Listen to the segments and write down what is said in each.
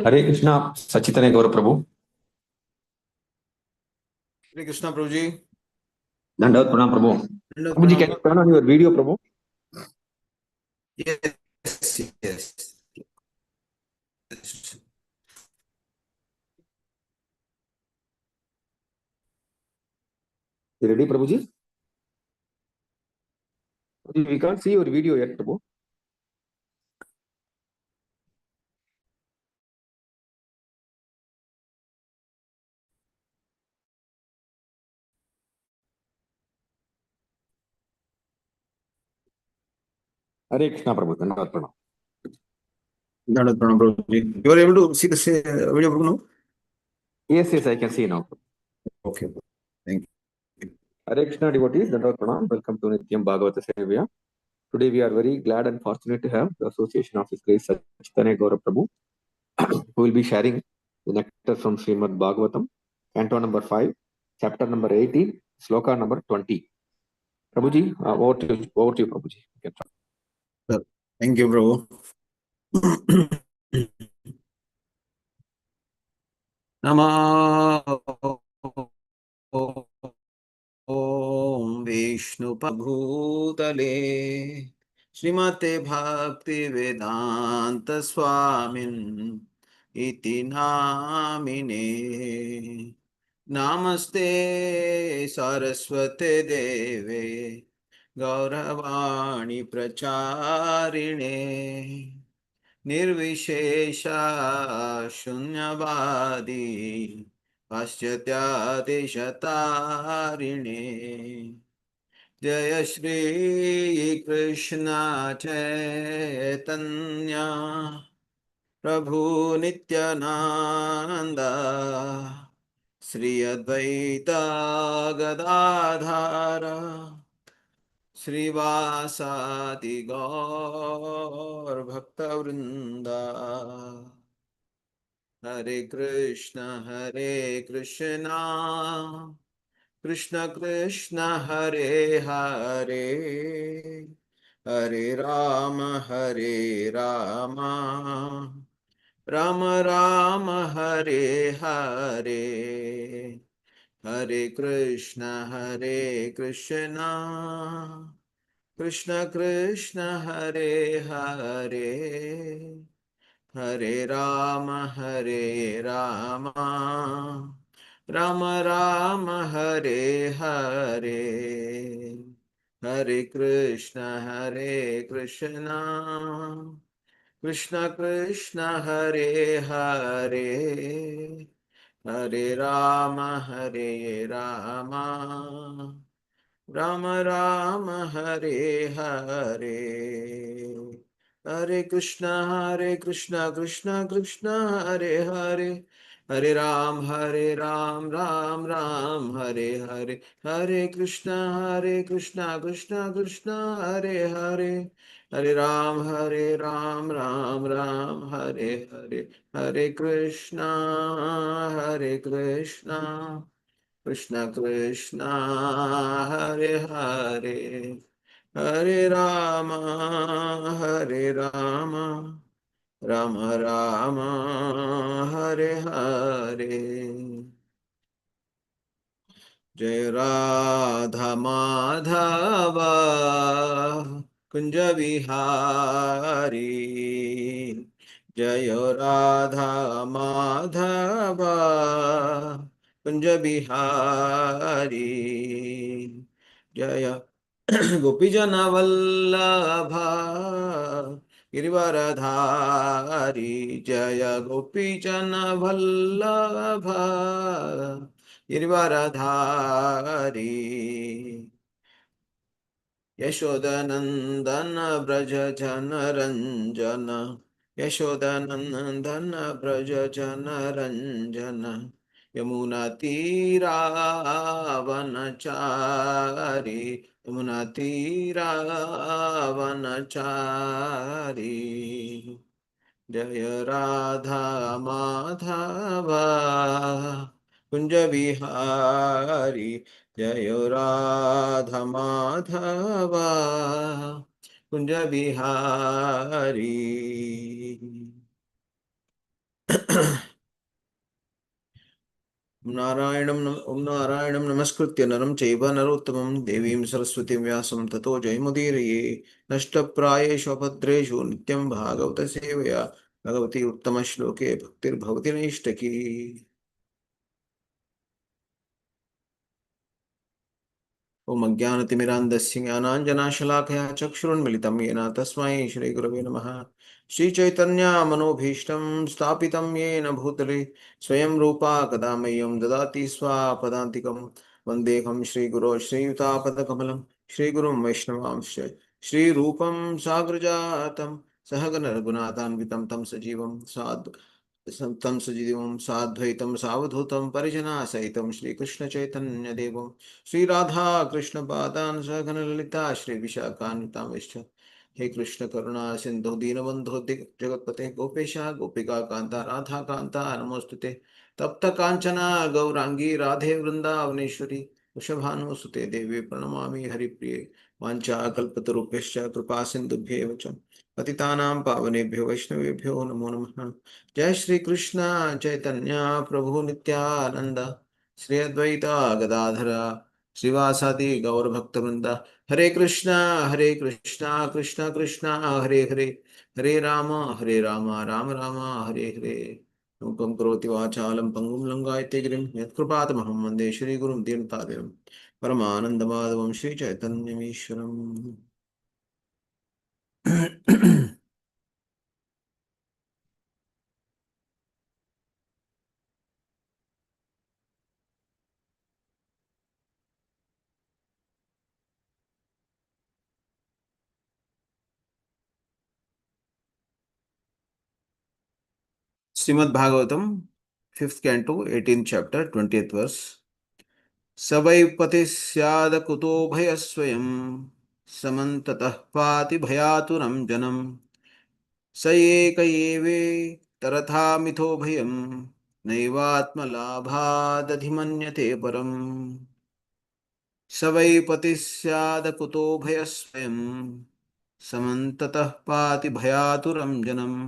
हरे कृष्णा सचितने गौर प्रभु। हरे कृष्णा प्रभु जी। दंडवत प्रणाम प्रभु। दंडवत प्रभु जी, प्रणाम। can you turn on your video Prabhu? Yes, yes. You ready Prabhu ji? We can't see your video yet प्रभु. हरे कृष्णा प्रभु, दंडवत प्रणाम. दंडवत प्रणाम प्रभु जी। You are able to see the video Prabhu now? Yes, yes, I can see now. Okay. Thank you. Hare Krishna devotees, दंडवत प्रणाम. Welcome to Nityam Bhagavata Sevaya. Today we are very glad and fortunate to have the association of His Grace Sacitanaya Gaura Prabhu, who will be sharing the nectar from Srimad Bhagavatam, Canto number 5, chapter number 18, Sloka number 20. Prabhuji, over to you, Prabhuji. You can start. Thank you प्रभु। नमः ओम विष्णुपभूतले श्रीमते भक्ति वेदांत स्वामिन् इति नामिने। नमस्ते सरस्वते देवे गौरवाणी प्रचारिणे निर्विशेषा शून्यवादी पाश्चात्यादिशतारिणे। जय श्री कृष्ण चैतन्य प्रभु नित्यानंद श्री अद्वैत गदाधर श्रीवासादि गौर भक्तवृंदा। हरे कृष्ण कृष्ण कृष्ण हरे हरे, हरे राम राम राम हरे हरे। हरे कृष्ण कृष्ण कृष्ण हरे हरे, हरे राम राम राम हरे हरे। हरे कृष्ण कृष्ण कृष्ण हरे हरे, हरे राम राम राम हरे हरे। हरे कृष्णा कृष्णा कृष्णा हरे हरे, हरे राम राम हरे हरे। हरे कृष्णा कृष्णा कृष्णा हरे हरे, हरे राम राम हरे हरे। हरे कृष्णा कृष्ण कृष्ण हरे हरे, हरे राम राम राम हरे हरे। जय राधा माधव कुंज विहारी, जय राधा माधव कुंज बिहारी। जय गोपीजन वल्लभा गिरिवरधारी, जय गोपीजन वल्लभा गिरिवरधारी। यशोदनंदन ब्रज जन रंजन, यशोदनंदन ब्रज जन रंजन। यमुना तीरावनचारी, यमुना तीरावनचारी। जय राधा माधव कुंज बिहारी, जय राधा माधव कुंज बिहारी। ओम नारायणं नमस्कृत्य नरं चैव नरोत्तमं देवीं सरस्वतीं व्यासं ततो जयमुदीरये। नष्टप्रायेषु अभद्रेषु नित्यं भागवत सेवया भगवती उत्तमश्लोके भक्तिर्भवति नैष्टकी। ओम अज्ञानतिमिरान्धस्य ज्ञानाञ्जनाशलाकया चक्षुरुन्मिलितं येन तस्मै श्रीगुरवे नमः। श्रीचैतन्यमनोभीष्टं स्थापितं येन भूतले स्वयं रूपा कदा मह्यं ददाति स्वापदान्तिकं। वन्देऽहं श्रीगुरो श्रीयुतापदकमलं श्रीगुरुं वैष्णवांश्च श्रीरूपं साग्रजातं सहगण रघुनाथान्वितं तं सजीवं तं सजीवं साद्वैतं सावधूतं परिजनासहितं श्रीकृष्णचैतन्यदेवं श्रीराधा कृष्ण पादान सहगण ललिता श्री विशाखान्वितांश्च। हे कृष्ण करुणा सिंधु दीनबंधो जगतपते गोपेशा गोपिका कांता राधा कांता नमोस्तुते। तप्त कांचना गौरांगी राधे वृंदावनेश्वरी वृषभानुसुते देवी प्रणमामि हरिप्रिये। वाञ्छाकल्पतरुभ्यश्च कृपा सिन्धुभ्येव च पतितानां पावनेभ्यो वैष्णवेभ्यो नमो नमः। जय श्री कृष्ण चैतन्य प्रभु नित्यानंद श्री अद्वैता गदाधर श्रीवासादि गौर भक्तवृंद। हरे कृष्णा कृष्णा कृष्णा हरे हरे हरे राम राम राम हरे हरे। मूकं करोति वाचालं पङ्गुं लङ्घयते गिरिं यत्कृपातमहं वन्दे श्रीगुरुं दीनतारिणं परमानन्दमाधवं श्रीचैतन्यमीश्वरम्। Shrimad Bhagavatam 5th canto 18th chapter 20th verse। स वै पतिः स्याद कुतो भयस्वयं समन्ततः पाति भयातुरं जनम् स एक एवेतरथा मिथो भयं नैवात्मलाभादधिमन्यते परम्। स वै पतिः स्याद कुतो भयस्वयं समन्ततः पाति भयातुरं जनम्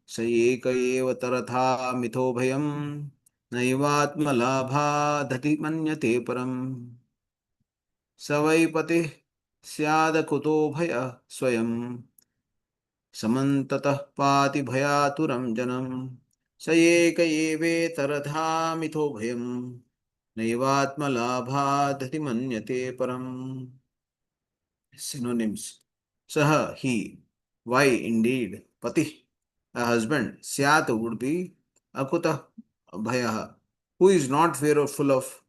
स एक एव तरथा मिथो भयं नैवात्मलाभादति मन्यते परम्। स वै पतिः स्याद कुतो भय स्वयं समन्ततः पाति भयातुरं जनम् स एक एवेतरथा मिथो भयं नैवात्मलाभादति मन्यते परम्। Synonyms: Sah, he. Why, indeed. Pati, a husband. Syat would be. Akuta, bhayah, who is not fearful of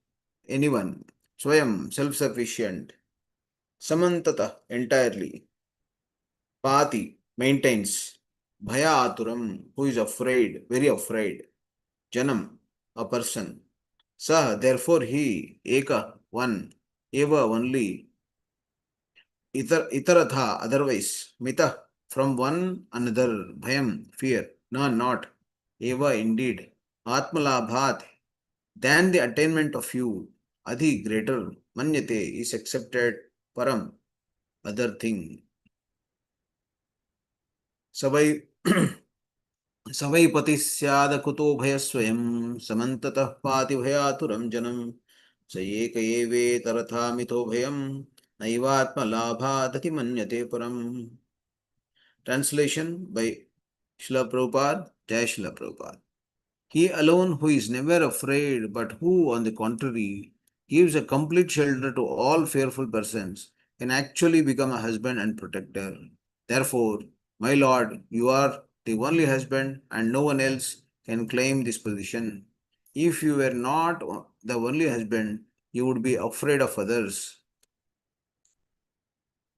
anyone. Swayam, self-sufficient. Samantata, entirely. Pati, maintains. Bhaya aturam, who is afraid, very afraid. Janam, a person. Sah, therefore he. Eka, one. Eva, only. Itaratha, otherwise. Mita, from one another. Bhayam, fear. No, not. Eva, indeed. Atmalabhat, than the attainment of you. Adhi, greater. Manyate, is accepted. Param, other thing. Savai सवै पतिः स्याद कुतो भयस्वयं समन्ततः पाति भयातुरं जनम् स एक एवेतरथा मिथो भयं नैवात्मलाभादति मन्यते परम्। Translation by Srila Prabhupada. Jai Srila Prabhupada. He alone who is never afraid, but who, on the contrary, gives a complete shelter to all fearful persons, can actually become a husband and protector. Therefore, my Lord, you are the only husband, and no one else can claim this position. If you were not the only husband, you would be afraid of others.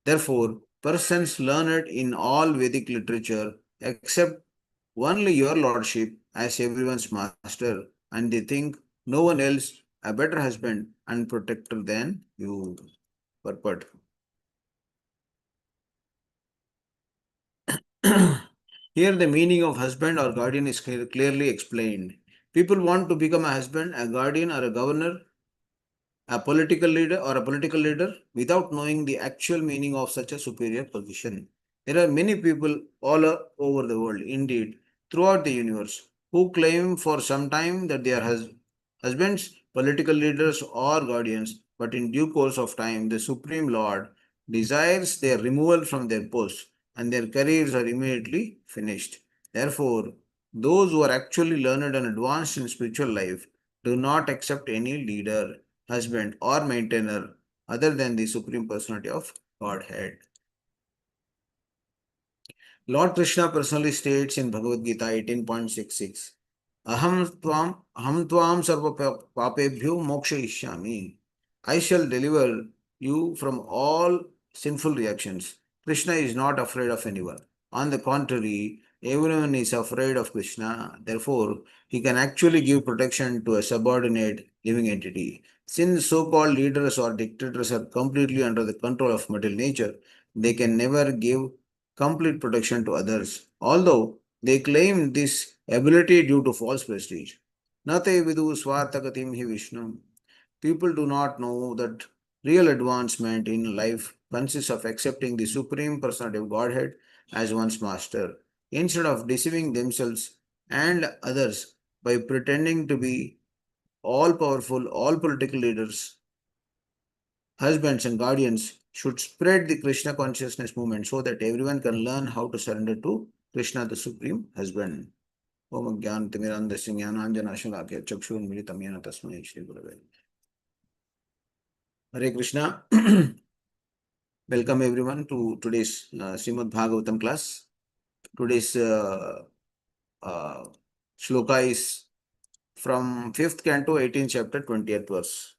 Therefore, persons learned in all Vedic literature accept only your lordship as everyone's master, and they think no one else a better husband and protector than you. Purport. Here, the meaning of husband or guardian is clearly explained. People want to become a husband, a guardian, or a governor a political leader or a political leader without knowing the actual meaning of such a superior position. There are many people over the world, indeed, throughout the universe, who claim for some time that they are husbands, political leaders, or guardians, but in due course of time, the Supreme Lord desires their removal from their posts and their careers are immediately finished. Therefore, those who are actually learned and advanced in spiritual life do not accept any leader, husband, or maintainer other than the Supreme Personality of Godhead. Lord Krishna personally states in Bhagavad Gita 18.66, Aham tvam sarva papebhyo mokshayishyami. I shall deliver you from all sinful reactions. Krishna is not afraid of anyone. On the contrary, everyone is afraid of Krishna. Therefore, he can actually give protection to a subordinate living entity. Since so-called leaders or dictators are completely under the control of material nature, they can never give complete protection to others, although they claim this ability due to false prestige. Nate vidu swartagatim hi Vishnu. People do not know that real advancement in life consists of accepting the Supreme Personality of Godhead as one's master, instead of deceiving themselves and others by pretending to be all powerful. All political leaders, husbands, and guardians should spread the Krishna consciousness movement so that everyone can learn how to surrender to Krishna, the Supreme Husband. Om Gyan Timirandasya Jnananjana Shalakya Chakshurmilitam Yena Tasmai Shri Gurave. Hare Krishna. Welcome everyone to today's Srimad Bhagavatam class. Today's uh, shloka is from 5th canto, 18th chapter, 20th verse.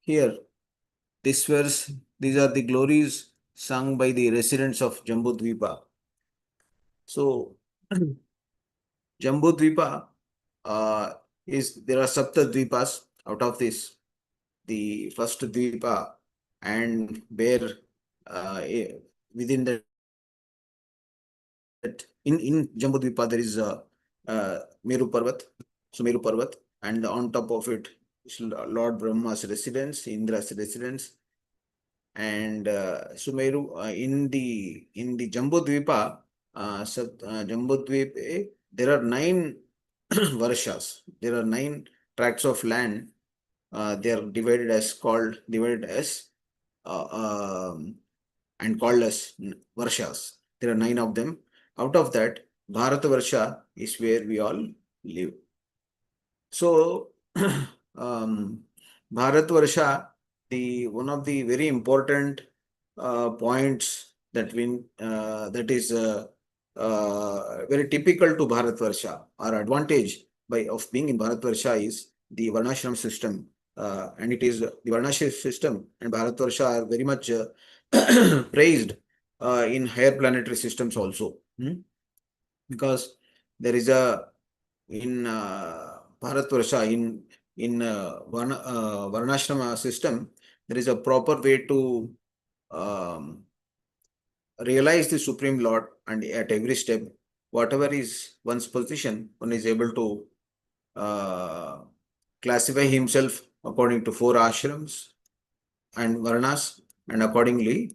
Here, this verse, these are the glories sung by the residents of Jambudvipa. So, Jambudvipa there are Sapta Dvipas. Out of this, the first Dvipa, and where within that, in Jambudvipa, there is Meru Parvat, Sumeru Parvat, and on top of it is Lord Brahma's residence, Indra's residence, and Sumeru in the Jambudvipa, Jambudvipa, there are 9 varshas. There are 9 tracts of land. They are divided as and called as varshas. There are 9 of them. Out of that, Bharata Varsha is where we all live. So, Bharat Varsha, the one of the very important points that is very typical to Bharat Varsha, or advantage of being in Bharat Varsha, is the Varnashram system, and it is the Varnashram system and Bharat Varsha are very much praised in higher planetary systems also, because there is a in Bharatvarsha, in Varnashrama system, there is a proper way to um, realize the Supreme Lord, and at every step, whatever is one's position, one is able to classify himself according to 4 ashrams and varnas, and accordingly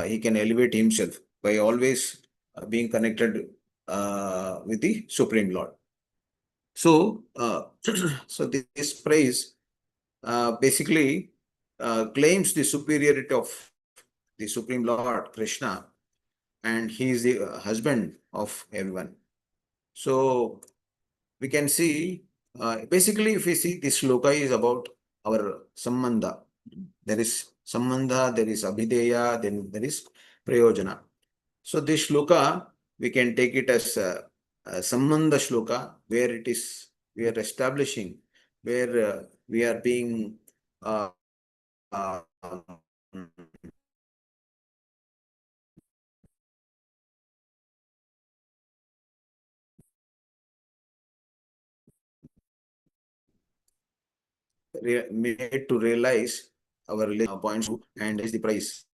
he can elevate himself by always being connected with the Supreme Lord. So, so this praise basically claims the superiority of the Supreme Lord Krishna, and he is the husband of everyone. So we can see, basically, if we see, this shloka is about our sambandha. There is sambandha, there is abhideya, then there is prayojana. So this shloka, we can take it as a sambandha shloka, where we are establishing, where we are being uh, made to realize our points, and is the price.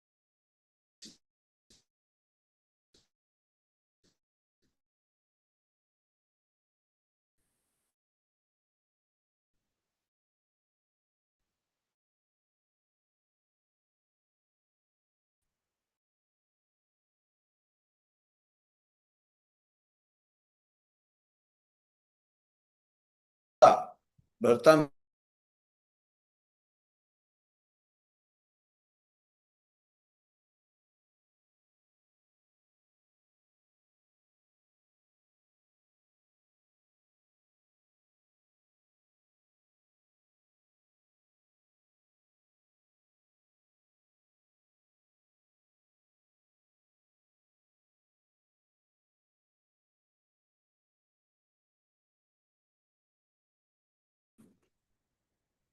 Bharta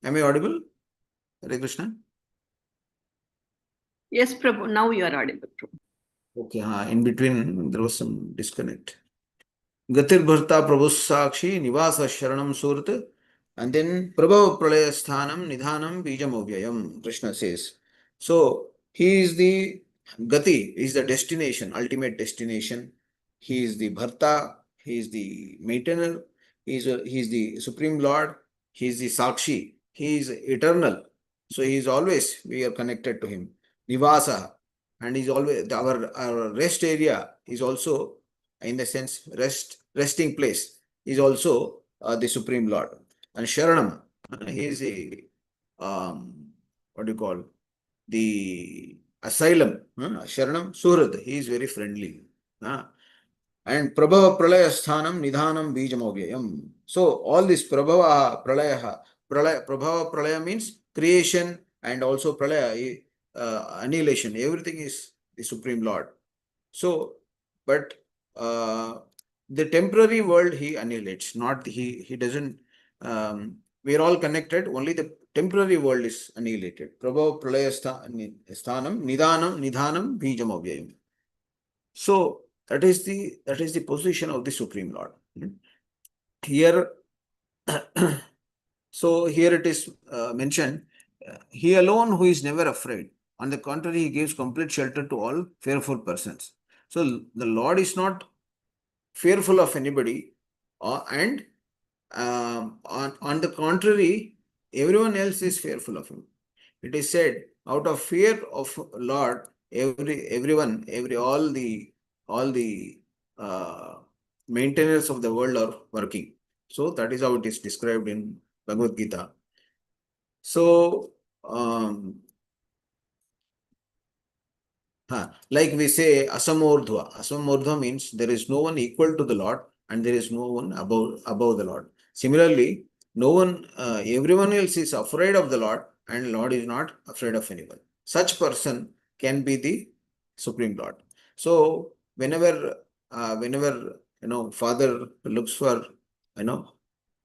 Am I audible? Hare Krishna. Yes, Prabhu. Now you are audible, Prabhu. Okay, in between there was some disconnect. Gatir Bharta Prabhu Sakshi Nivasa Sharanam Surat, and then Prabhava Pralaya Sthanam Nidhanam Bijamovyayam, Krishna says. So he is the Gati, is the destination, ultimate destination. He is the Bharta, he is the maintainer, he is the Supreme Lord, he is the Sakshi, he is eternal. So he is always, we are connected to him. Nivasa, and he's always, our rest area is also, in the sense, resting place, is also the Supreme Lord. And Sharanam, he is a, what do you call, the asylum. Sharanam Surat, he is very friendly. And Prabhava Pralaya Sthanam Nidhanam Bijamovyayam. So all this Prabhava Pralaya, Prabhava Pralaya means creation, and also Pralaya, annihilation. Everything is the Supreme Lord. So, but the temporary world he annihilates, not he doesn't. We are all connected. Only the temporary world is annihilated. Prabhava Pralaya Sthanam Nidhanam Bijamovyayam. So that is the position of the Supreme Lord. Here, so here it is mentioned, he alone who is never afraid. On the contrary, he gives complete shelter to all fearful persons. So the Lord is not fearful of anybody, and on the contrary, everyone else is fearful of him. It is said, out of fear of Lord, all the maintainers of the world are working. So that is how it is described in Bhagavad Gita. So like we say, Asamordhva. Asamordhva means there is no one equal to the Lord, and there is no one above the Lord. Similarly, no one, everyone else is afraid of the Lord, and Lord is not afraid of anyone. Such person can be the Supreme Lord. So whenever Father looks for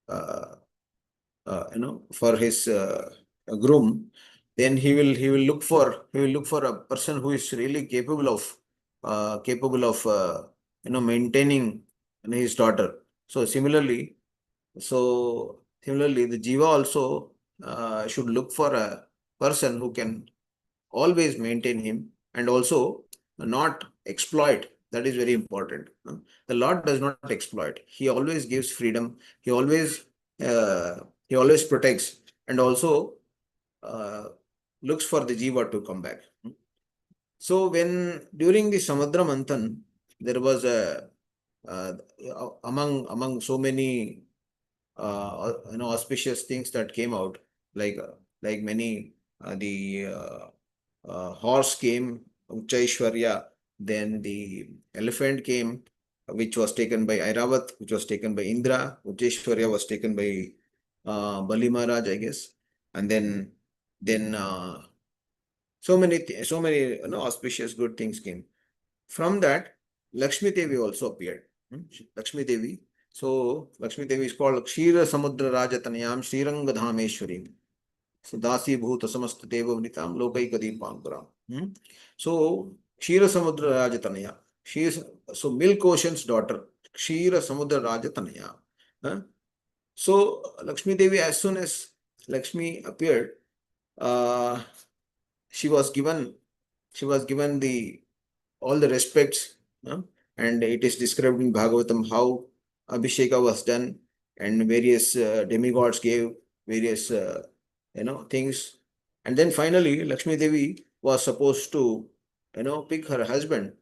uh, for his groom, then he will look for a person who is really capable of maintaining his daughter. So similarly, the jiva also should look for a person who can always maintain him, and also not exploit. That is very important. The Lord does not exploit. He always gives freedom. Uh, he always protects, and also uh, looks for the jiva to come back. So when during the Samudra Manthan, there was a uh, among so many auspicious things that came out, like many the horse came, Uchchaishwarya, then the elephant came, which was taken by Airavat, which was taken by Indra, Uchchaishwarya was taken by Bali Maharaj, I guess, and then so many auspicious good things came. From that, Lakshmi Devi also appeared. Lakshmi Devi. So Lakshmi Devi is called Kshira Samudra Rajatanayam Sriranga Dhameshwarim. So Dasi Bhuta Samasta Deva Vritam Lokai Kadi Pankuram. So Kshira Samudra Rajatanaya. She is so Milk Ocean's daughter. Kshira Samudra Rajatanaya. So Lakshmi Devi, as soon as Lakshmi appeared, uh, she was given the all the respects, and it is described in Bhagavatam how Abhisheka was done, and various demigods gave various things, and then finally Lakshmi Devi was supposed to pick her husband.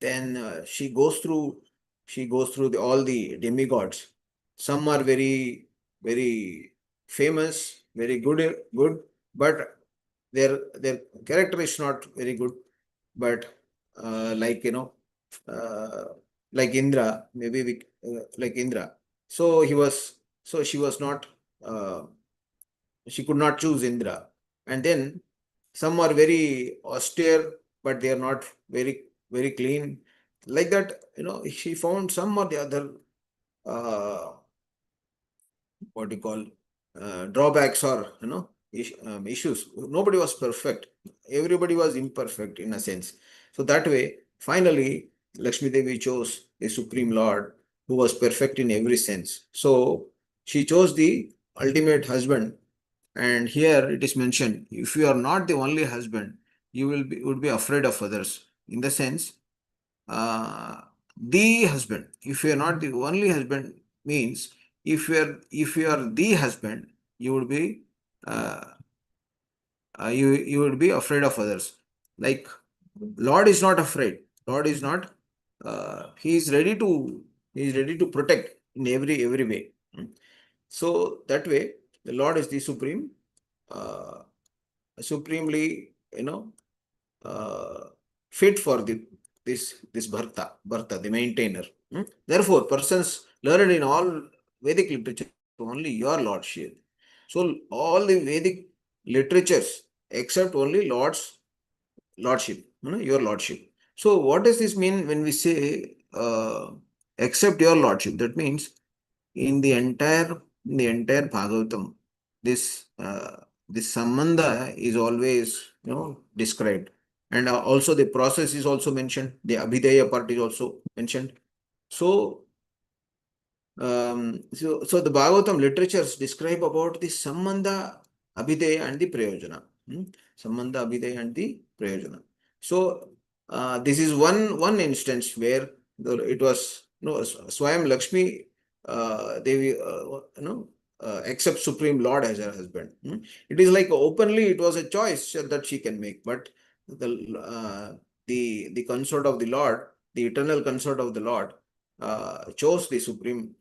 Then she goes through all the demigods. Some are very very famous, very good, but their character is not very good. But like uh, like Indra, maybe like Indra. So she was not. She could not choose Indra, and then some are very austere, but they are not very clean. Like that, she found some or the other uh, what do you call drawbacks or issues. Nobody was perfect. Everybody was imperfect in a sense. So that way, finally, Lakshmi Devi chose a Supreme Lord who was perfect in every sense. So she chose the ultimate husband. And here it is mentioned, if you are not the only husband, you would be afraid of others. In the sense, uh, the husband. If you are not the only husband, means if you are the husband, you would be uh, you would be afraid of others. Like Lord is not afraid. Lord is not. He is ready to protect in every way. So that way, the Lord is the uh, supremely uh, fit for this Bharta, the maintainer. Therefore, persons learned in all Vedic literature only your lordship. So all the Vedic literatures except only Lord's lordship, your lordship. So what does this mean when we say accept your lordship? That means in the entire Bhagavatam, this sambandha is always described, and also the process is also mentioned. The abhideya part is also mentioned. So so the Bhagavatam literatures describe about the sambandha, abhideya, and the prayojana. Sambandha, abhideya, and the prayojana. So this is one instance where it was Swayam Lakshmi Devi accepts Supreme Lord as her husband. It is like openly it was a choice that she can make, but the consort of the Lord, the eternal consort of the Lord, chose the Supreme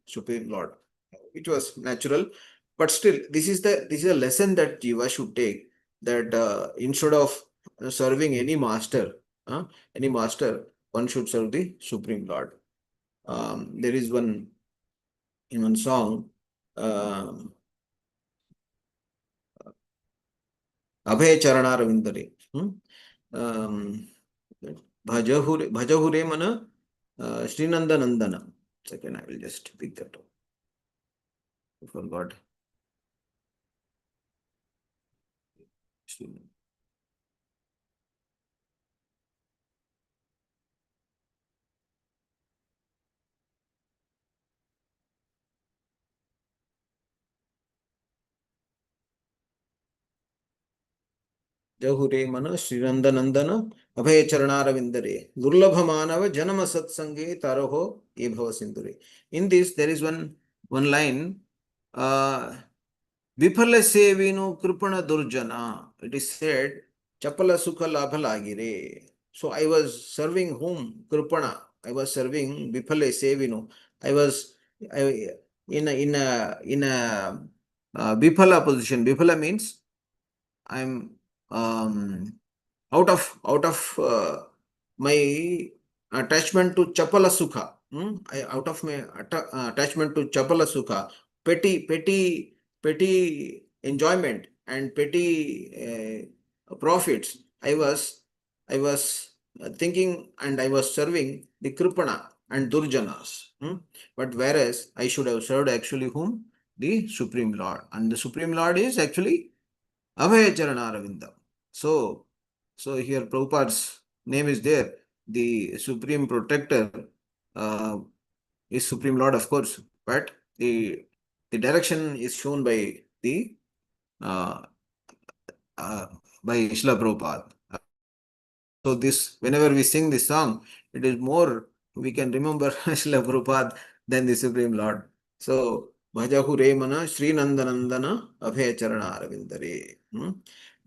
Lord, which was natural. But still, this is a lesson that Jiva should take, that instead of serving any master, one should serve the Supreme Lord. There is in one song, Abhay Charanaravindare. Bhajahure mana Srinanda Nandana. Second, I will just pick that up. I forgot. जहुरे मन श्रीनंद नंदन अभय चरणारविंदरे दुर्लभ मानव जन्म सत्संगे तारहो ये भव सिंधुरे. In this, there is one line. Viphala sevinu kripana durjana. It is said, Chapala sukha labha lagire. So I was serving whom? Kripana. I was serving Viphala sevinu. I was in a Viphala position. Viphala means I'm out of my attachment to Chapala Sukha. Out of my attachment to Chapala Sukha, petty enjoyment and petty profits. I was thinking, and I was serving the Kripana and Durjanas. But whereas I should have served actually whom? The Supreme Lord. And the Supreme Lord is actually Abhay Charanaravinda. So here Prabhupada's name is there. The Supreme Protector is Supreme Lord, of course, but the direction is shown by the uh, by Srila Prabhupada. So whenever we sing this song, it is more we can remember Srila Prabhupada than the Supreme Lord. So Bhajahu Remana Sri Nandanandana Abhay Charana Aravindare.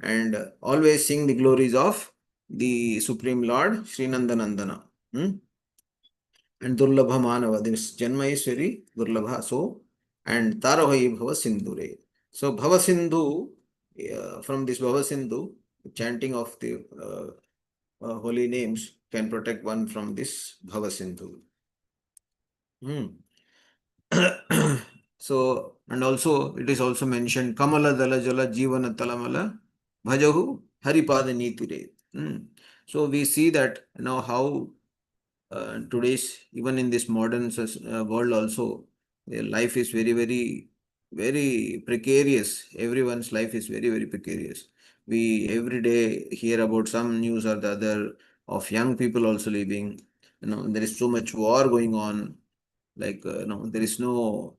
And always sing the glories of the Supreme Lord Sri Nandanandana. And Durlabha Manava. This Janma is very Durlabha. So and Tarohi Bhava Sindhure. So Bhava Sindhu, from this Bhava Sindhu, chanting of the holy names can protect one from this Bhava Sindhu. So, and also it is also mentioned Kamala Dala Jala Jivana Talamala Bhajahu Haripada Nitire. So we see that how today's, even in this modern world also, life is very, very, very precarious. Everyone's life is very, very precarious. We every day hear about some news or the other of young people also living. There is so much war going on. Like, there is no,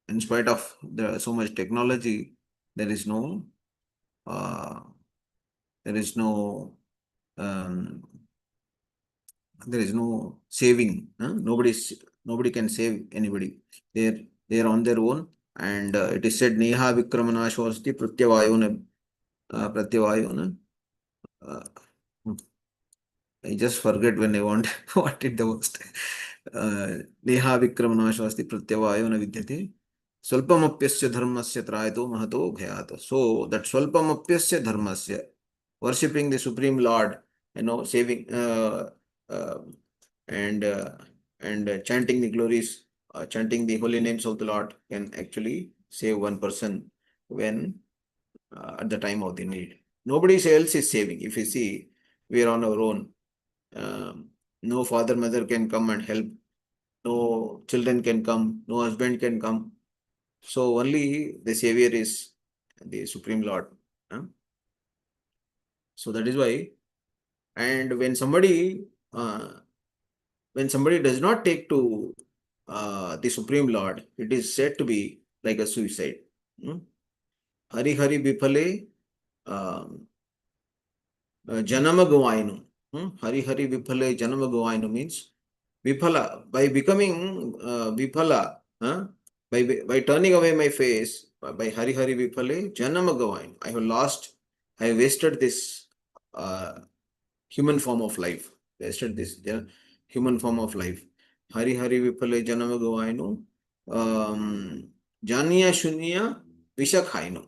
in spite of so much technology, there is no, uh, there is no, um, there is no saving. Nobody can save anybody. They're on their own. And it is said, Neha Vikramanashvasti Pratyavayona. Pratyavayona. Uh, I just forget when I want what it the most. Neha Vikramanashvasti Pratyavayona Vidyate. Swalpamapyasya dharmasya trayato mahato bhayat. So that Swalpamapyasya dharmasya, worshipping the Supreme Lord, saving uh, and chanting the glories, chanting the holy names of the Lord can actually save one person when at the time of the need. Nobody else is saving. If you see, we are on our own. No father, mother can come and help. No children can come. No husband can come. So only the Savior is the Supreme Lord. So that is why. And when somebody does not take to the Supreme Lord, it is said to be like a suicide. Hari Hari Bifale Janama Gavainu. Hari Hari Vipale Janama Gavainu means Vipala. By becoming Vipala, by turning away my face, by Hari Hari Vipale Janama Gavainu, I have lost, I have wasted this human form of life. Wasted this human form of life. Hari Hari Vipale Janama Gavainu. Janiya Shunya Vishakhainu.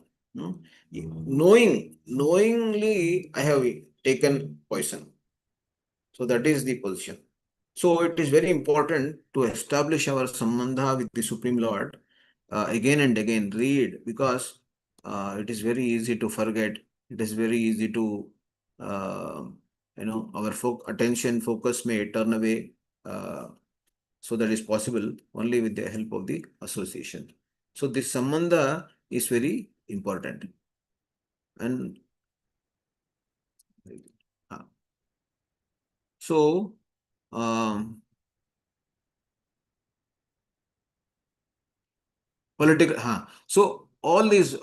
Knowingly, I have taken poison. So that is the position. So it is very important to establish our sambandha with the Supreme Lord again and again. Read, because it is very easy to forget. It is very easy to, our attention focus may turn away. So that is possible only with the help of the association. So this sambandha is very important. And so, political, so these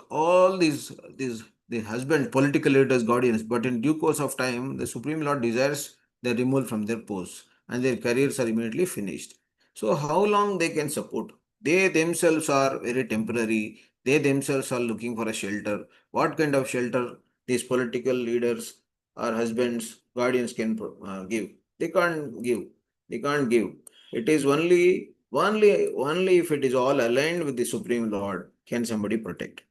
the husband, political leaders, guardians, but in due course of time, the Supreme Lord desires their removal from their posts and their careers are immediately finished. So, how long they can support? They themselves are very temporary. They themselves are looking for a shelter. What kind of shelter these political leaders or husbands, guardians can give? They can't give. They can't give. It is only if it is all aligned with the Supreme Lord can somebody protect.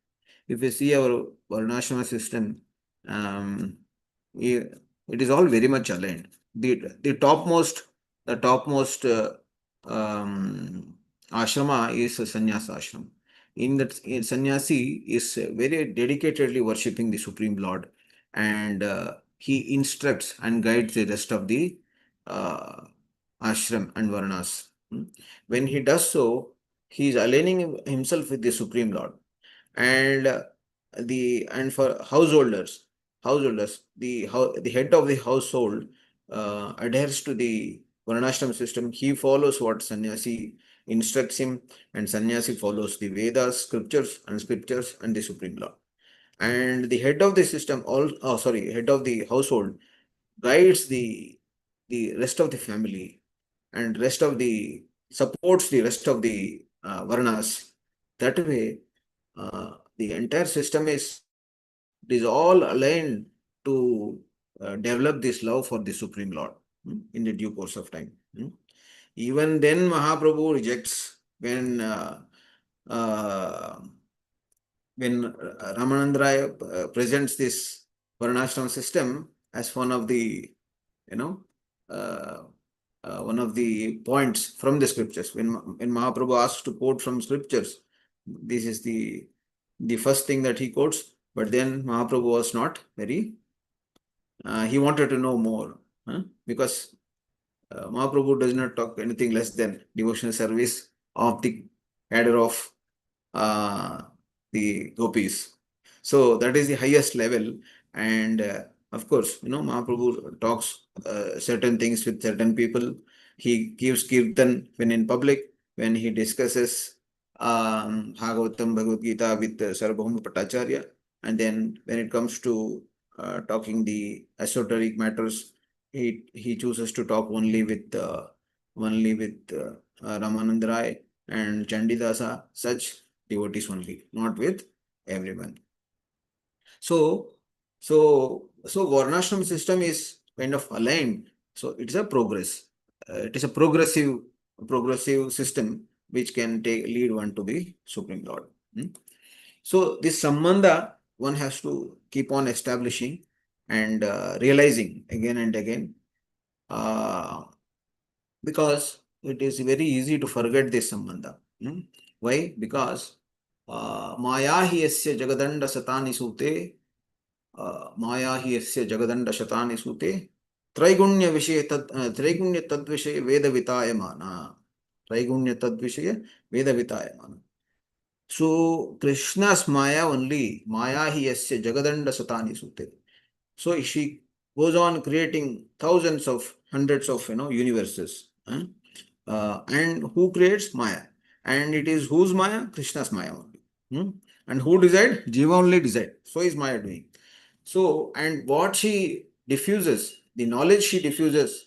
If you see our Varnashrama system, um, it is all very much aligned. The topmost ashrama is a sannyasa ashram. In that, sannyasi is very dedicatedly worshipping the Supreme Lord, and he instructs and guides the rest of the ashram and varnas. When he does so, he is aligning himself with the Supreme Lord. And for householders, the head of the household adheres to the varnashram system. He follows what sannyasi instructs him, and sannyasi follows the Vedas, scriptures and the Supreme Lord. And the head of the system, head of the household guides the rest of the family, and supports the rest of the varnas. That way, the entire system is all aligned to develop this love for the Supreme Lord in the due course of time. Even then, Mahaprabhu rejects when when Ramanand Rai presents this Varnashram system as one of the, you know, one of the points from the scriptures. When Mahaprabhu asks to quote from scriptures, this is the first thing that he quotes. But then Mahaprabhu was not very. He wanted to know more, because Mahaprabhu does not talk anything less than devotional service of the cadre of the gopis. So that is the highest level. And of course, Mahaprabhu talks certain things with certain people. He gives kirtan when in public, when he discusses Bhagavatam, Bhagavad Gita with Sarvabhauma Bhattacharya. And then when it comes to talking the esoteric matters, he chooses to talk only with Ramanand Rai and Chandidasa, such devotees only, not with everyone. So Varnashram system is kind of aligned. So it's a progress. It is a progressive system which can lead one to the Supreme Lord. So this sambandha one has to keep on establishing and realizing again and again, because it is very easy to forget this sambandha. Why? Because Maya hi yasya jagadanda satani sute, Maya hi yasya jagadanda shatani sute, Traigunya tad vishay veda vitayamana. Traigunya tad vishay veda vitayamana. So Krishna's Maya only, Maya hi yasya jagadanda satani sute. So she goes on creating thousands of hundreds of universes. And who creates Maya? And it is whose Maya? Krishna's Maya only. And who decide? Jiva only decide. So is Maya doing. So, and what she diffuses, the knowledge she diffuses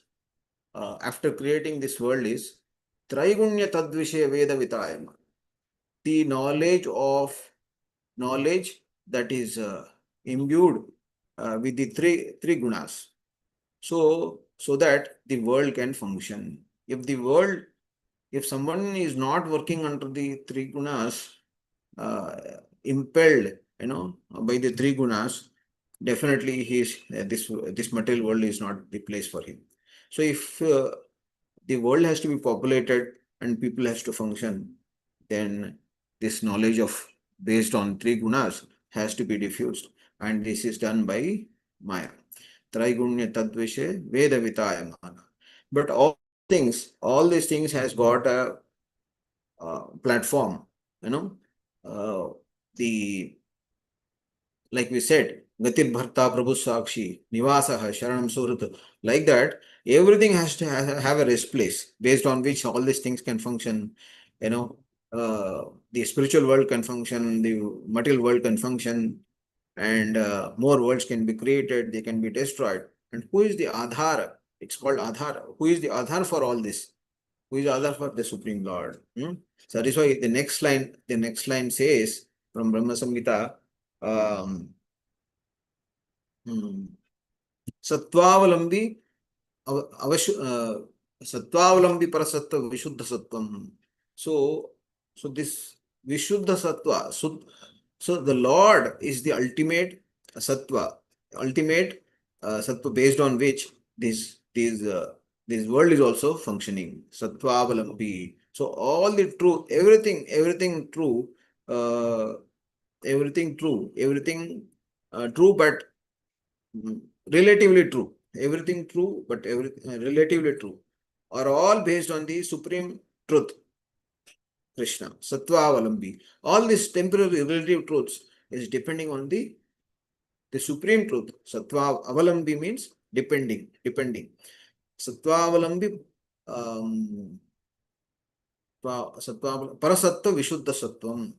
after creating this world is Traigunya Tadvishaya Veda Vitayama. The knowledge that is imbued with the three gunas. So that the world can function. If someone is not working under the three gunas, impelled, by the three gunas, definitely this material world is not the place for him. So if the world has to be populated and people has to function, then this knowledge of based on three gunas has to be diffused, and this is done by Maya. Traigunya Tadvishe Veda Vitayamana. But all these things has got a platform, the like we said, Gatir Bharta Prabhu Sakshi, Nivasaha, Sharanam Surat, like that, everything has to have a rest place based on which all these things can function. The spiritual world can function, the material world can function, and more worlds can be created, they can be destroyed. And who is the Adhar? It's called Adhar. Who is the Adhar for all this? Who is the Adhar for the Supreme Lord? So that is why the next line says from Brahma Samhita, सत्वावलंबी सत्वावलंबी परसत्व विशुद्ध सत्वम. So this Vishuddha Sattva, so the Lord is the ultimate Sattva, based on which this world is also functioning. Sattva Avalambi. So all the truth, everything true, true, but relatively true. Everything true, but relatively true, are all based on the supreme truth, Krishna, Sattva Avalambi. All these temporary relative truths is depending on the supreme truth. Sattva Avalambi means depending. Sattva Avalambi, Parasattva Vishuddha Sattvam.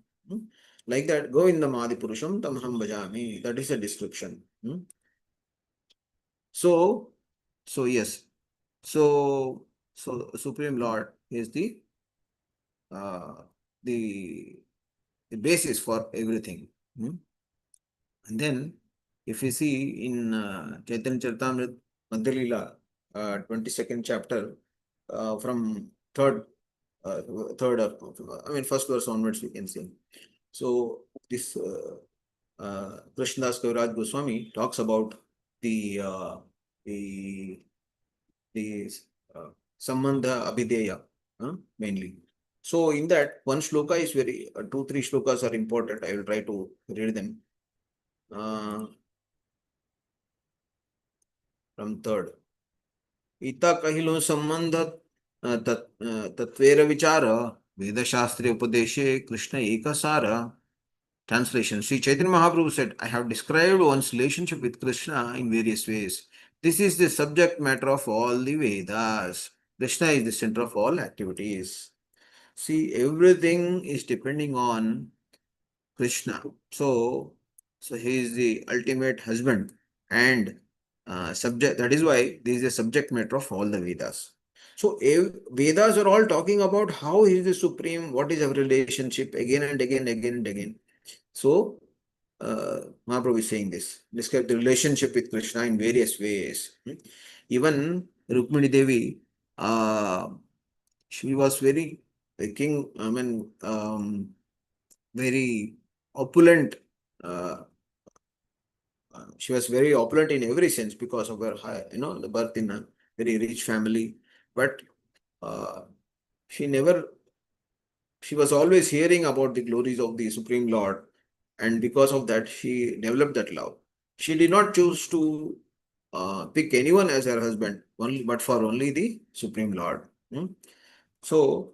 Like that, Govinda Madi Purusham Tamham Bhajami. That is a description. So yes. So Supreme Lord is the basis for everything. And then, if we see in Chaitanya Charitamrita Madhya Leela, 22nd chapter, from third third of, first verse onwards we can say. So this Krishnadas Kaviraj Goswami talks about the uh, the the uh, Sambandha Abhideya mainly. So in that one shloka is very two three shlokas are important. I will try to read them from third. ईता कहिलो संबंध तत्वेर विचार वेद शास्त्रे उपदेशे कृष्ण एक सार. Translation. Sri Chaitanya Mahaprabhu said, I have described one's relationship with Krishna in various ways. This is the subject matter of all the Vedas. Krishna is the center of all activities. See, everything is depending on Krishna. So he is the ultimate husband and subject. That is why this is a subject matter of all the Vedas. So Vedas are all talking about how he is the supreme, what is our relationship again and again, again and again. So Mahaprabhu is saying this. Describe the relationship with Krishna in various ways. Even Rukmini Devi, she was very king. Very opulent. Uh, she was very opulent in every sense because of her high, the birth in a very rich family. But uh, she never, she was always hearing about the glories of the Supreme Lord, and because of that, she developed that love. She did not choose to pick anyone as her husband, only but for only the Supreme Lord. So,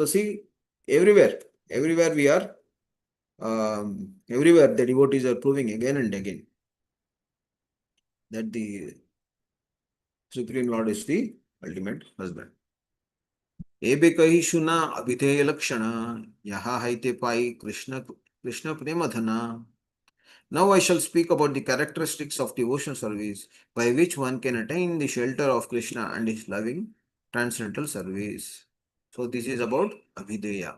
see, everywhere we are, everywhere the devotees are proving again and again that the Supreme Lord is the ultimate husband. एबे कही सुना अभिधेय लक्षण यहाँ हाइते पाई कृष्ण कृष्ण प्रेम धना. Now I shall speak about the characteristics of devotional service by which one can attain the shelter of Krishna and his loving transcendental service. So this is about Abhideya.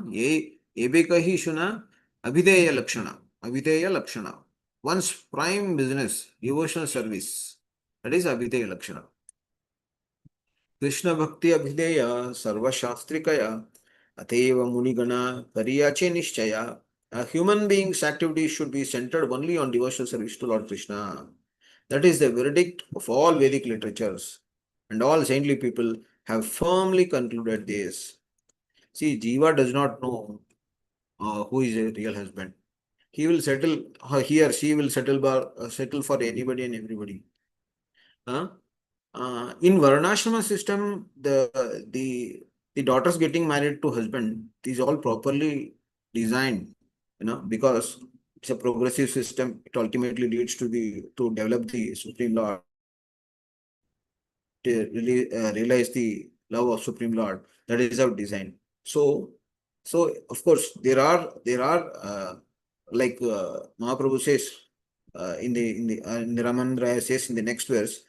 Ye ebe kahi shuna Abhideya Lakshana. Abhideya Lakshana. One's prime business, devotional service. That is Abhideya Lakshana. Krishna Bhakti Abhideya Sarva Shastrikaya Ateva Munigana Kariyache Nishchaya. A human being's activities should be centered only on devotional service to Lord Krishna. That is the verdict of all Vedic literatures. And all saintly people have firmly concluded this. See, Jiva does not know who is a real husband. He will settle, he or she will settle for anybody and everybody. In Varnashrama system, the daughters getting married to husband is all properly designed, because it's a progressive system. It ultimately leads to develop the Supreme Lord, to really realize the love of Supreme Lord. That is our design. So of course there are like Mahaprabhu says in the Ramandraya says in the next verse.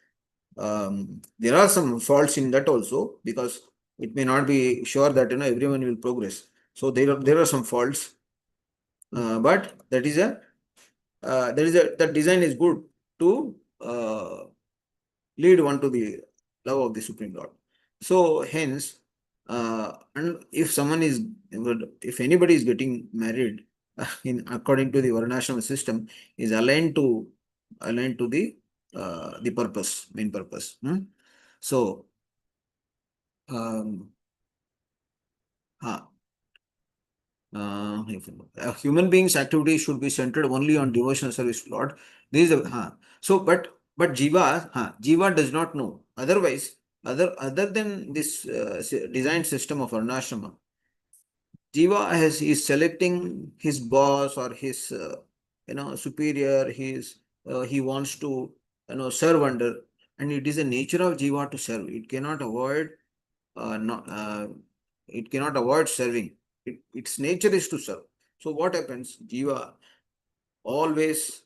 There are some faults in that also, because it may not be sure that everyone will progress. So there are some faults, but that design is good to lead one to the love of the Supreme Lord. So hence, and if anybody is getting married in according to the Varnashram system, is aligned to the purpose, main purpose. So, a human being's activity should be centered only on devotional service to Lord. This is so, but Jiva does not know. Otherwise, other than this design system of Varnashrama, Jiva is selecting his boss or his superior. He wants to serve under, and it is the nature of Jiva to serve. It cannot avoid not it cannot avoid serving. Its nature is to serve. So what happens? Jiva always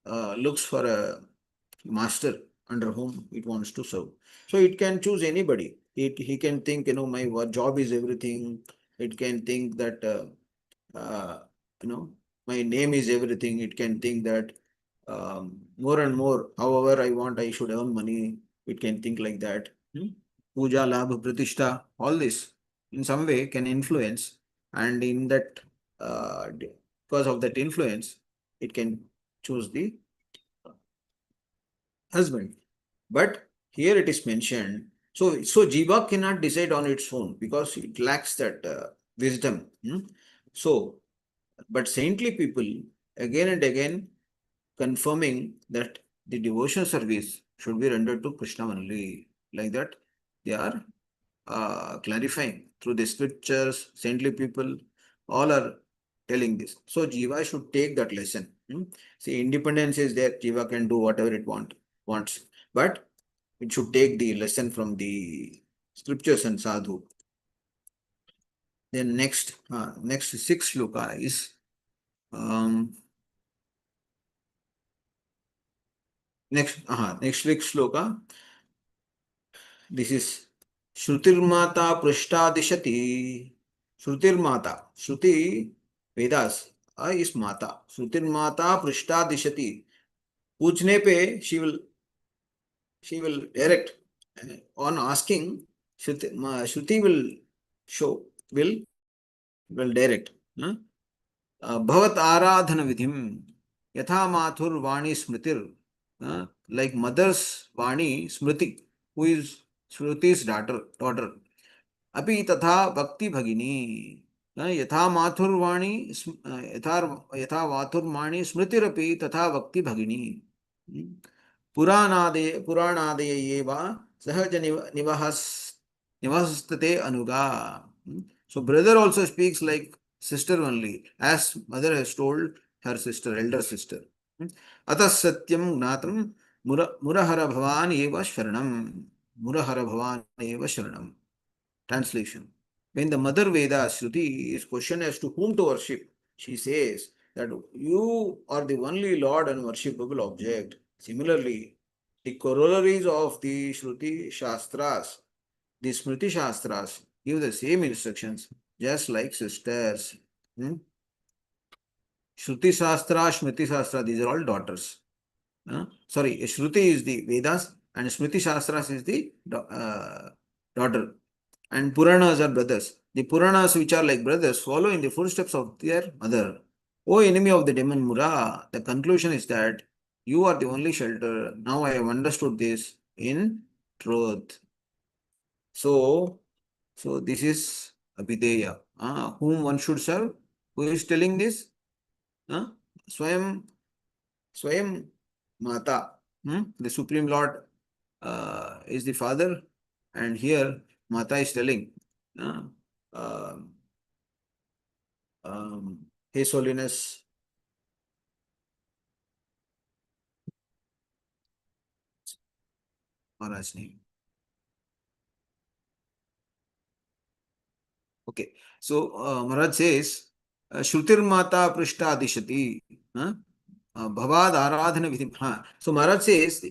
looks for a master under whom it wants to serve. So it can choose anybody. He can think, my job is everything. It can think that, my name is everything. It can think that more and more, however I want, I should earn money. It can think like that. Puja, labh, pratishta, all this. in some way can influence, and in that because of that influence, it can choose the husband. But here it is mentioned, so jiva cannot decide on its own because it lacks that wisdom. So, but saintly people again and again confirming that the devotional service should be rendered to Krishna only. Like that, they are clarifying through the scriptures, saintly people, all are telling this. So Jiva should take that lesson. See, independence is there. Jiva can do whatever it wants, but it should take the lesson from the scriptures and sadhu. Then next six shloka is next week's shloka. This is Shrutirmata Prishtadishati. Shrutirmata. Shruti Vedas. Is Mata. Shrutirmata Prishtadishati. पूछने पे she will direct. On asking, Shruti will show, will direct. Bhavat Aradhana Vidhim. Yatha Mathur Vani Smritir. Like mother's Vani Smriti, who is Shruti's daughter. अपि तथा भक्ति भगिनी यथा माथुर्वाणी यथा माथुर्वाणी स्मृतिरपि तथा भक्ति भगिनी पुराणादय एव सहज निवसते Anuga. So brother also speaks like sister only, as mother has told her sister, elder sister. अतः सत्यम ज्ञातम मुरहर भवान एव शरणम. मुरहर भवान एव शरणम. Translation. When the mother Veda Shruti is questioned as to whom to worship, she says that you are the only Lord and worshipable object. Similarly, the corollaries of the Shruti Shastras, the Smriti Shastras, give the same instructions, just like sisters. Shruti Shastra, Smriti Shastra, these are all daughters. Sorry, Shruti is the Vedas and Smriti Shastras is the daughter. And Puranas are brothers. The Puranas, which are like brothers, follow in the footsteps of their mother. O enemy of the demon Mura, the conclusion is that you are the only shelter. Now I have understood this in truth. So this is Abhideya. Whom one should serve? Who is telling this? Swayam Mata. The Supreme Lord is the father, and here Mata is telling, His Holiness, Maharaj's name. Okay, so Maharaj says, Shrutir Mata Prishta Adishati. Bhavad Aradhana Vidhim. So Maharaj says,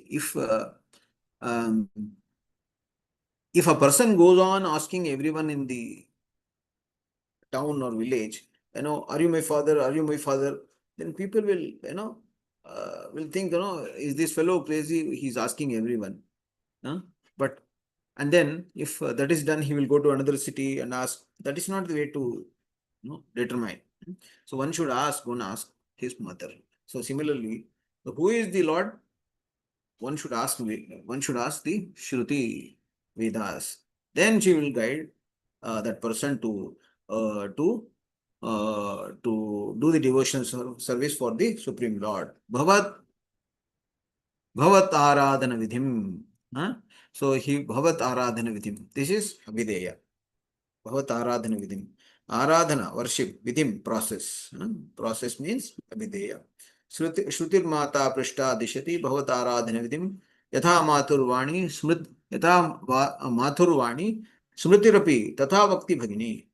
if a person goes on asking everyone in the town or village, are you my father? Are you my father? Then people will, will think, is this fellow crazy? He's asking everyone. But, and then if that is done, he will go to another city and ask. That is not the way to determine. So one should go and ask his mother. So similarly, who is the Lord? One should ask the Shruti Vedas. Then she will guide that person to do the devotional service for the Supreme Lord. Bhavat Aradhana Vidhim. So Bhavat Aradhana Vidhim. This is Abhideya. Bhavat Aradhana Vidhim. Aradhana, worship, Vidhim, process. Process means Abhideya. Shrutir Mata Prishta Dishati Bhavat Aradhana Vidhim. Yatha Mathurvani Smritirapi Tatha Bhakti Bhagini.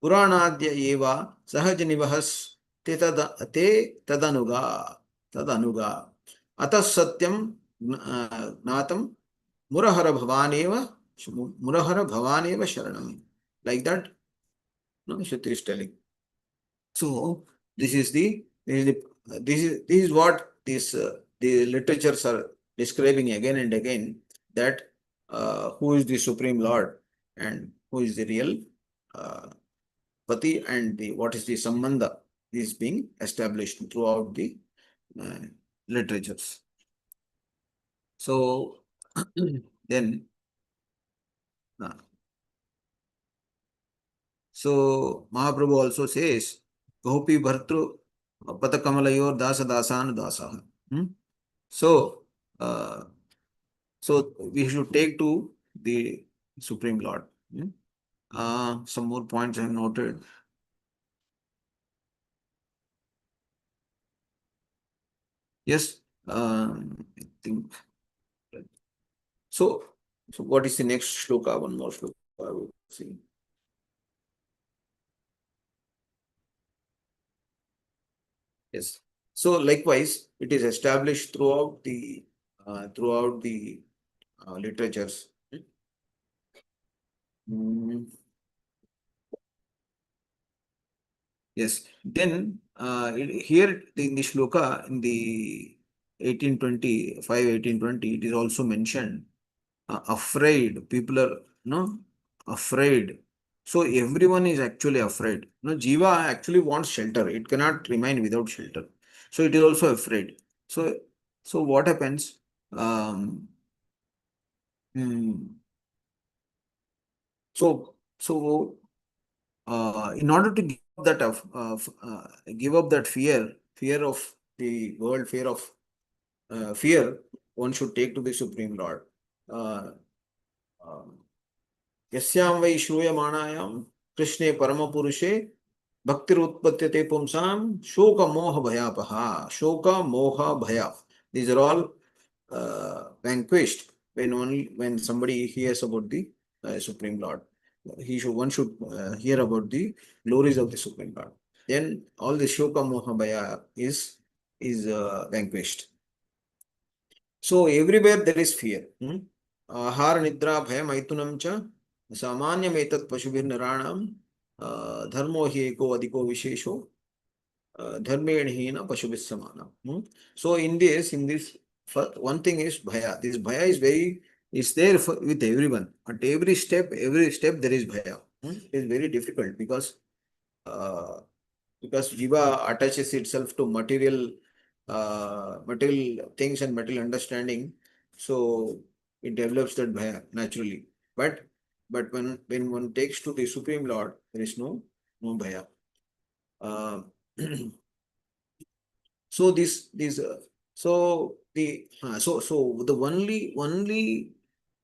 Puranadya eva Sahaj Nivahas te tadanuga. Atas Satyam Natam Murahara Bhavaneva Sharanam. Like that, Shruti is telling. So this is what the literatures are describing again and again, that who is the Supreme Lord and who is the real Pati and the what is the Sambandha is being established throughout the uh, literatures. So then, so Mahaprabhu also says, Gopi Bhartru Patakamalayur Dasa Dasan Dasa. So, so we should take to the Supreme Lord. Some more points I have noted. Yes, I think. So, so what is the next shloka? One more shloka I will see. Yes. So likewise, it is established throughout the literatures. Mm, yes. Then here in the shloka in the 1820, it is also mentioned afraid. People are afraid. So everyone is actually afraid. Jiva actually wants shelter. It cannot remain without shelter. So it is also afraid. So what happens? Um, hmm, so in order to give up that fear of the world, fear, one should take to the Supreme Lord. Uh, uh, यस्यां वै श्रूयमाणायां कृष्णे परमपुरुषे भक्तिरुत्पत्त्यते पुंसां शोक मोह भयापहा शोक मोह भया. These are all vanquished when somebody hears about the Supreme Lord. One should hear about the glories of the Supreme Lord. Then all the shoka moha bhaya is vanquished. So everywhere there is fear. Ahara nidra bhaya maitunam cha samanyam etat pashubhir naranam dharmo hi eko adiko vishesho dharmen hina pashubhis samana. So in this one thing is bhaya. This bhaya is there with everyone. At every step there is bhaya. It is very difficult uh, because jiva attaches itself to material things and material understanding, so it develops that bhaya naturally. But when one takes to the Supreme Lord, there is no bhaya. Uh, so this so the so the only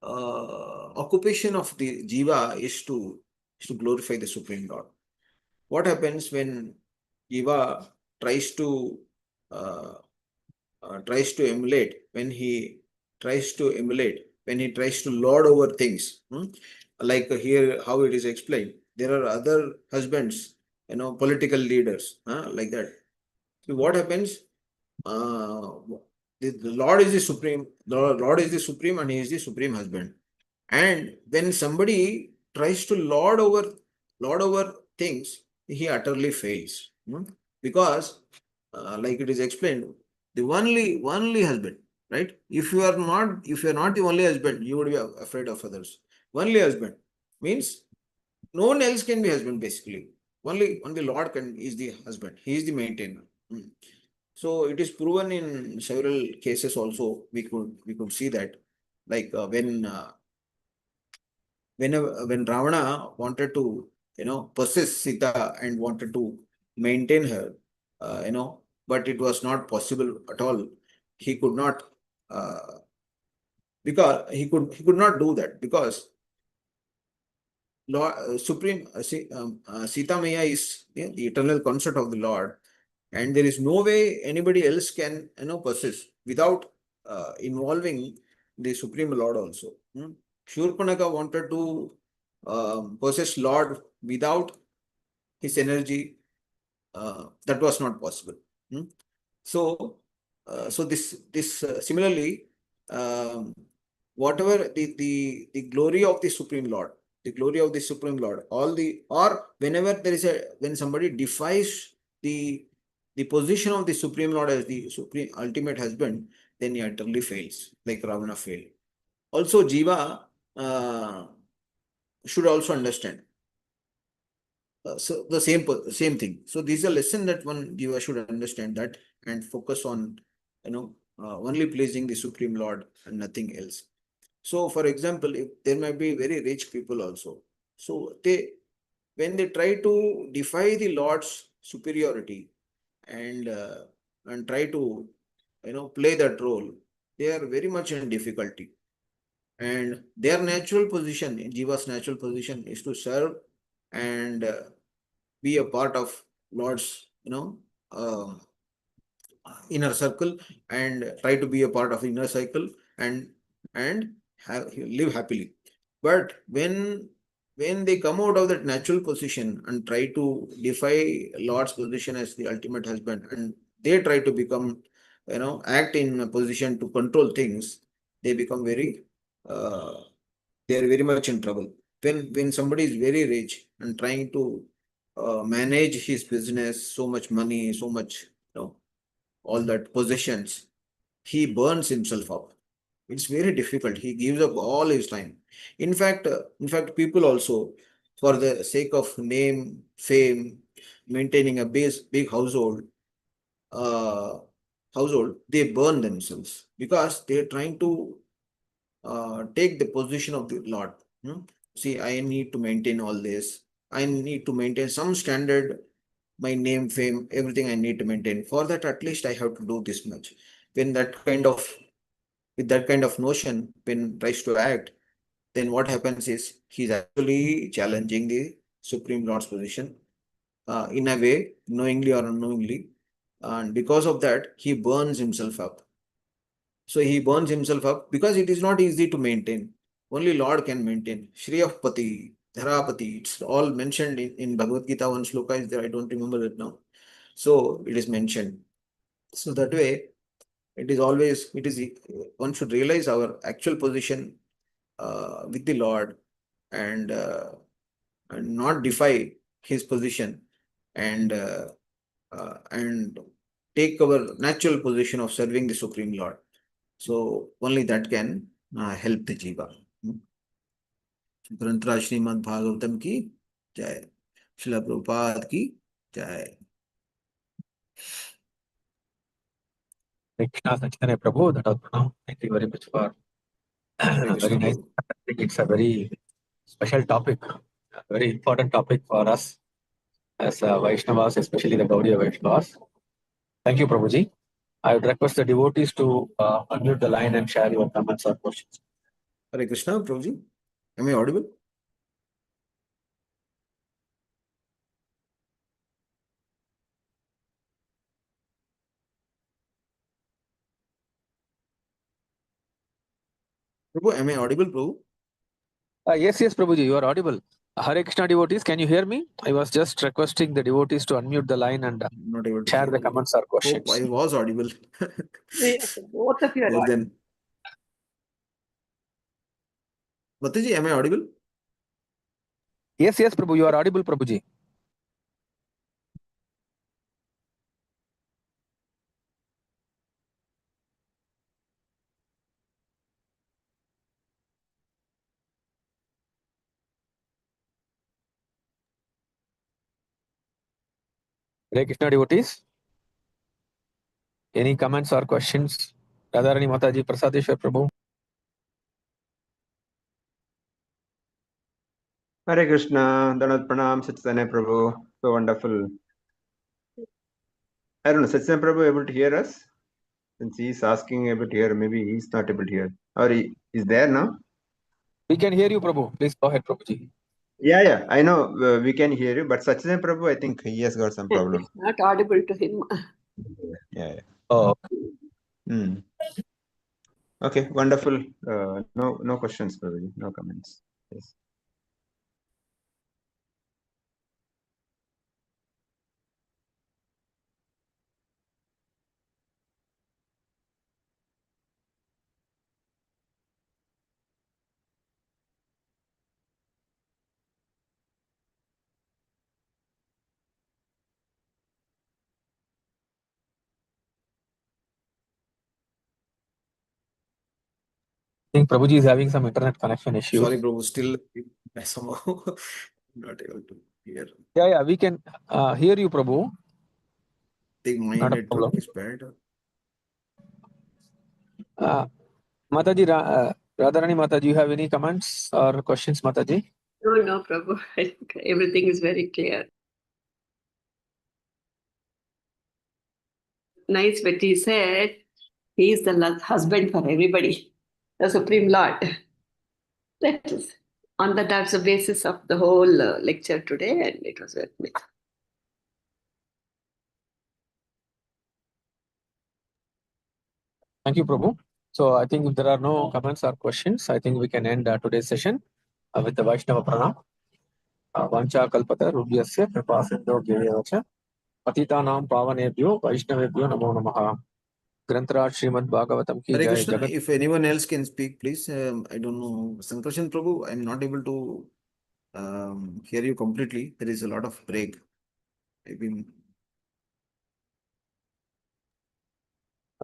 occupation of the jiva is to glorify the Supreme Lord. What happens when jiva tries to uh, emulate, when he tries to lord over things, like here how it is explained, there are other husbands, political leaders, like that. So what happens? uh, the Lord is the supreme. The Lord is the supreme, and He is the supreme husband. And when somebody tries to lord over things, he utterly fails. Because, like it is explained, the only husband, right? If you are not the only husband, you would be afraid of others. Only husband means no one else can be husband. Basically, only Lord is the husband. He is the maintainer. So it is proven in several cases. Also, we could see that, like when Ravana wanted to possess Sita and wanted to maintain her, but it was not possible at all. He could not, because he could not do that, because Lord, Supreme Sita Maya is the eternal consort of the Lord, and there is no way anybody else can possess without involving the Supreme Lord also. Shurpanaka wanted to possess Lord without his energy. That was not possible. So, similarly, um, whatever the glory of the Supreme Lord, or whenever when somebody defies the position of the Supreme Lord as the supreme ultimate husband, then he utterly fails, like Ravana failed. Also, Jiva should also understand So the same thing. So this is a lesson that one jiva should understand that and focus on, only pleasing the Supreme Lord and nothing else. So, for example, if there might be very rich people also, so when they try to defy the Lord's superiority and try to play that role, they are very much in difficulty. And their natural position, Jiva's natural position, is to serve and be a part of Lord's, uh, inner circle and try to be a part of inner cycle and live happily. But when they come out of that natural position and try to defy Lord's position as the ultimate husband, and they try to become, act in a position to control things, they become uh, they are very much in trouble. When somebody is very rich and trying to manage his business, so much money, so much, all that possessions, he burns himself up. It's very difficult. He gives up all his time. In fact, people also, for the sake of name, fame, maintaining a big uh, household, they burn themselves because they're trying to take the position of the Lord. See, I need to maintain all this. I need to maintain some standard, my name, fame, everything I need to maintain. For that, at least I have to do this much. When that kind of with that kind of notion, when tries to act, then what happens is he's actually challenging the Supreme Lord's position in a way, knowingly or unknowingly. And because of that, he burns himself up. So he burns himself up because it is not easy to maintain. Only Lord can maintain. Shriyapati, Dharapati, it's all mentioned in Bhagavad Gita. One sloka is there, I don't remember it now. So it is mentioned. So that way, one should realize our actual position with the Lord and, not defy his position and and take our natural position of serving the Supreme Lord. So only that can help the jiva. ग्रंथराज Shrimad Bhagavatam की जय, श्रील प्रभुपाद की जय. Krishna Sacitanaya Prabhu, that was pronounced. Thank you very much for Hare Krishna very nice. Prabhu. I think it's a very special topic, a very important topic for us as Vaishnavas, especially the Gaudiya Vaishnavas. Thank you, Prabhuji. I would request the devotees to unmute the line and share your comments or questions. Hare Krishna Prabhuji. Am I audible? Prabhu, am I audible, Prabhu? Yes, Prabhuji, you are audible. Hare Krishna devotees, can you hear me? I was just requesting the devotees to unmute the line and Not able to share hear the you. comments or questions. Hope I was audible. Yes, both of you are More audible. than. Bhataji, am I audible? Yes, Prabhu, you are audible, Prabhuji. Hare Krishna devotees, any comments or questions? Radharani Mataji, Prasadeshwar Prabhu. Hare Krishna, Danat Pranam, Sacitanaya Prabhu. So wonderful. I don't know, Sacitanaya Prabhu able to hear us? Since he's asking able to hear, maybe he's not able to hear. Or he is there now? We can hear you, Prabhu. Please go ahead, Prabhuji. Yeah, I know we can hear you, but Sacitanaya Prabhu, I think he has got some problem. It's not audible to him. Yeah. Oh, Hmm. Okay, wonderful. No questions, Prabhuji. No comments. Yes. I think Prabhuji is having some internet connection issues. Sorry, Prabhu. Still somehow not able to. here. Yeah, we can hear you, Prabhu. I think my Not a network problem. is bad. Mataji, Radharani Mataji, you have any comments or questions, Mataji? No, Prabhu. I think everything is very clear. Nice what he said. He is the husband for everybody, the Supreme Lord. That is that's the basis of the whole lecture today, and it was very nice. Thank you, Prabhu. So I think if there are no comments or questions, I think we can end today's session with the Vaishnava Pranam. Vancha Kalpata Rubhyasya Kripasindho Gyayavacha Patitanam Pavanebhyo Vaishnavebhyo Namo Namaha. Grantaraj Srimad Bhagavatam ki Hare jai. Krishna, Jagat. if anyone else can speak, please. I don't know. Sankarshan Prabhu, I'm not able to hear you completely. There is a lot of break. I've been.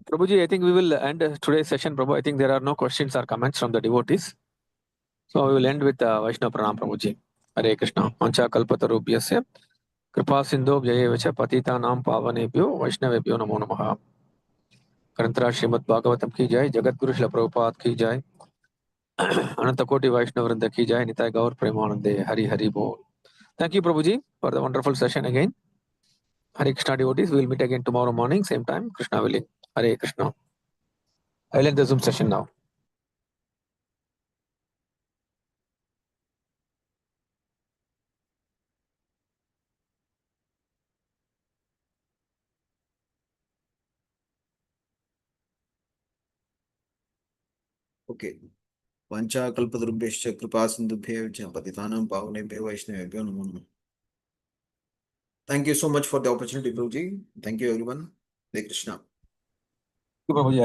Prabhuji, I think we will end today's session, Prabhu. I think there are no questions or comments from the devotees. So we will end with Vaishnava Pranam, Prabhuji. Hare Krishna. Vancha Kalpata Rubhyasya Kripasindho Gyayavacha Patitanam Pavanebhyo Vaishnavebhyo Namo Namaha. Grantaraj Srimad Bhagavatam ki jai. Jagat Guru Srila Prabhupada ki jai. Ananta Koti Vaishnava Vrinda ki jai. Nitai Gaur Premanande. Hari Hari Bol. Thank you, Prabhuji, for the wonderful session again. Hare Krishna devotees, we will meet again tomorrow morning, same time, Krishna willing. Hare Krishna. I will end the Zoom session now. Okay. Vancha Kalpadrubhyascha Kripasindhubhyo Patitanam Pavanebhyo Vaishnavebhyo Namo Namaha. Thank you so much for the opportunity, Prabhuji. Thank you, everyone. Hare Krishna. Thank you, Prabhuji.